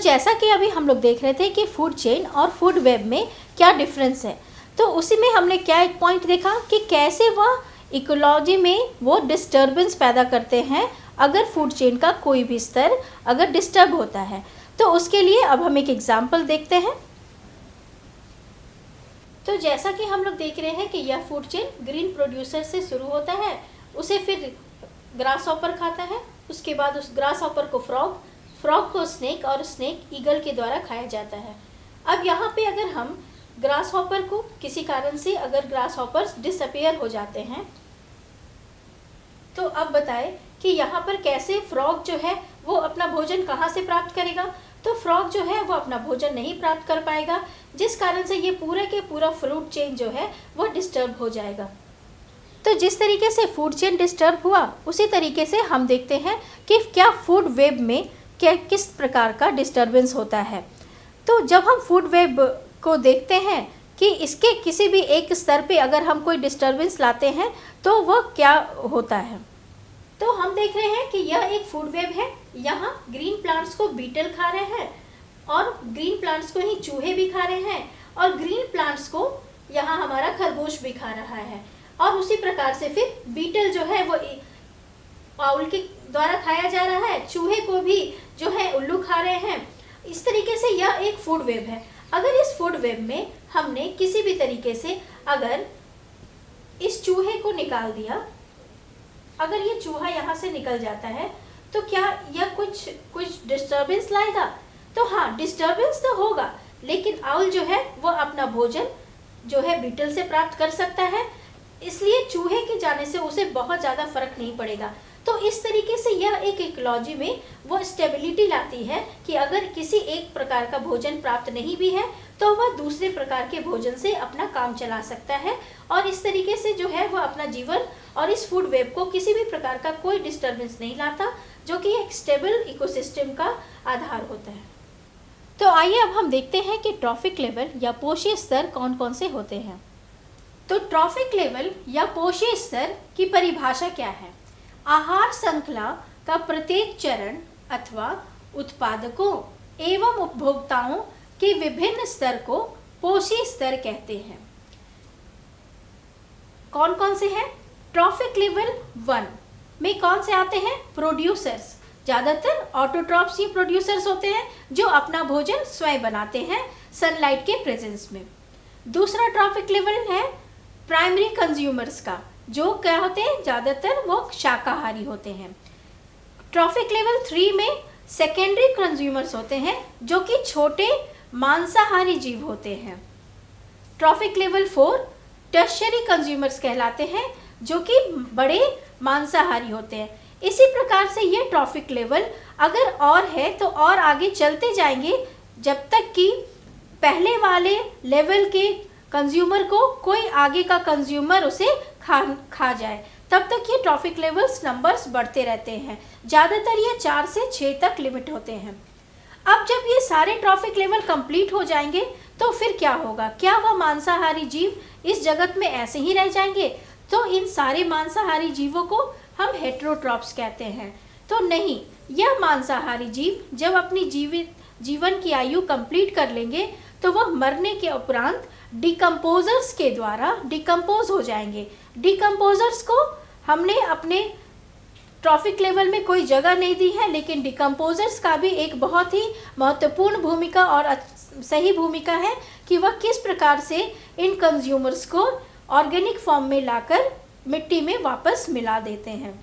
जैसा कि अभी हम लोग देख रहे थे कि फूड चेन और फूड वेब में क्या डिफरेंस है, तो उसी में हमने क्या एक पॉइंट देखा कि कैसे वह इकोलॉजी में वो डिस्टर्बेंस पैदा करते हैं अगर फूड चेन का कोई भी स्तर अगर डिस्टर्ब होता है। तो उसके लिए अब हम एक एग्जाम्पल देखते हैं। तो जैसा कि हम लोग देख रहे हैं कि यह फूड चेन ग्रीन प्रोड्यूसर से शुरू होता है, उसे फिर ग्रास हॉपर खाता है, उसके बाद उस ग्रास हॉपर को फ्रॉग को स्नेक और स्नेक ईगल के द्वारा खाया जाता है। अब यहाँ पे अगर हम ग्रास हॉपर को किसी कारण से अगर ग्रास हॉपर्स डिसअपियर हो जाते हैं, तो अब बताएं कि यहाँ पर कैसे फ्रॉग जो है वो अपना भोजन कहाँ से प्राप्त करेगा। तो फ्रॉग जो है वो अपना भोजन नहीं प्राप्त कर पाएगा, जिस कारण से ये पूरे के पूरा फूड चेन जो है वो डिस्टर्ब हो जाएगा। तो जिस तरीके से फूड चेन डिस्टर्ब हुआ, उसी तरीके से हम देखते हैं कि क्या फूड वेब में क्या किस प्रकार का डिस्टर्बेंस होता है। तो जब हम फूड वेब को देखते हैं कि इसके किसी भी एक स्तर पे अगर हम कोई डिस्टर्बेंस लाते हैं तो वह क्या होता है। तो हम देख रहे हैं कि यह एक फूड वेब है। यहाँ ग्रीन प्लांट्स को बीटल खा रहे हैं और ग्रीन प्लांट्स को ही चूहे भी खा रहे हैं, और ग्रीन प्लांट्स को यहाँ हमारा खरगोश भी खा रहा है, और उसी प्रकार से फिर बीटल जो है वो आउल के द्वारा खाया जा रहा है, चूहे को भी जो है उल्लू खा रहे हैं। इस तरीके से यह एक फूड वेब है। अगर इस फूड वेब में हमने किसी भी तरीके से अगर इस चूहे को निकाल दिया, अगर ये चूहा यहाँ से निकल जाता है, तो क्या यह कुछ डिस्टर्बेंस लाएगा। तो हाँ, डिस्टर्बेंस तो होगा, लेकिन आउल जो है वो अपना भोजन जो है बीटल से प्राप्त कर सकता है, इसलिए चूहे के जाने से उसे बहुत ज़्यादा फर्क नहीं पड़ेगा। तो इस तरीके से यह एक इकोलॉजी में वो स्टेबिलिटी लाती है कि अगर किसी एक प्रकार का भोजन प्राप्त नहीं भी है तो वह दूसरे प्रकार के भोजन से अपना काम चला सकता है, और इस तरीके से जो है वह अपना जीवन और इस फूड वेब को किसी भी प्रकार का कोई डिस्टर्बेंस नहीं लाता, जो कि एक स्टेबल इकोसिस्टम का आधार होता है। तो आइए अब हम देखते हैं कि ट्रॉफिक लेवल या पोषी स्तर कौन कौन से होते हैं। तो ट्रॉफिक लेवल या पोषी स्तर की परिभाषा क्या है। आहार श्रृंखला का प्रत्येक चरण अथवा उत्पादकों एवं उपभोक्ताओं के विभिन्न स्तर को पोषी स्तर कहते हैं। कौन कौन से हैं। ट्रॉफिक लेवल 1 में कौन से आते हैं। प्रोड्यूसर्स, ज़्यादातर ऑटोट्रॉप्स ही प्रोड्यूसर्स होते हैं जो अपना भोजन स्वयं बनाते हैं सनलाइट के प्रेजेंस में। दूसरा ट्रॉफिक लेवल है प्राइमरी कंज्यूमर्स का, जो क्या होते हैं, ज़्यादातर वो शाकाहारी होते हैं। ट्रॉफिक लेवल 3 में सेकेंडरी कंज्यूमर्स होते हैं जो कि छोटे मांसाहारी जीव होते हैं। ट्रॉफिक लेवल 4 टर्शियरी कंज्यूमर्स कहलाते हैं जो कि बड़े मांसाहारी होते हैं। इसी प्रकार से ये ट्रॉफिक लेवल अगर और है तो और आगे चलते जाएंगे जब तक कि पहले वाले लेवल के कंज्यूमर को कोई आगे का कंज्यूमर उसे खा जाए, तब तक ये ट्रॉफिक लेवल्स नंबर्स बढ़ते रहते हैं। ज़्यादातर ये 4 से 6 तक लिमिट होते हैं। अब जब ये सारे ट्रॉफिक लेवल कंप्लीट हो जाएंगे तो फिर क्या होगा। क्या वह मांसाहारी जीव इस जगत में ऐसे ही रह जाएंगे। तो इन सारे मांसाहारी जीवों को हम हेटेरोट्रॉप्स कहते हैं। तो नहीं, यह मांसाहारी जीव जब अपनी जीवन की आयु कंप्लीट कर लेंगे तो वह मरने के उपरांत डिकम्पोजर्स के द्वारा डिकम्पोज हो जाएंगे। डिकम्पोजर्स को हमने अपने ट्रॉफिक लेवल में कोई जगह नहीं दी है, लेकिन डिकम्पोजर्स का भी एक बहुत ही महत्वपूर्ण भूमिका और सही भूमिका है कि वह किस प्रकार से इन कंज्यूमर्स को ऑर्गेनिक फॉर्म में लाकर मिट्टी में वापस मिला देते हैं।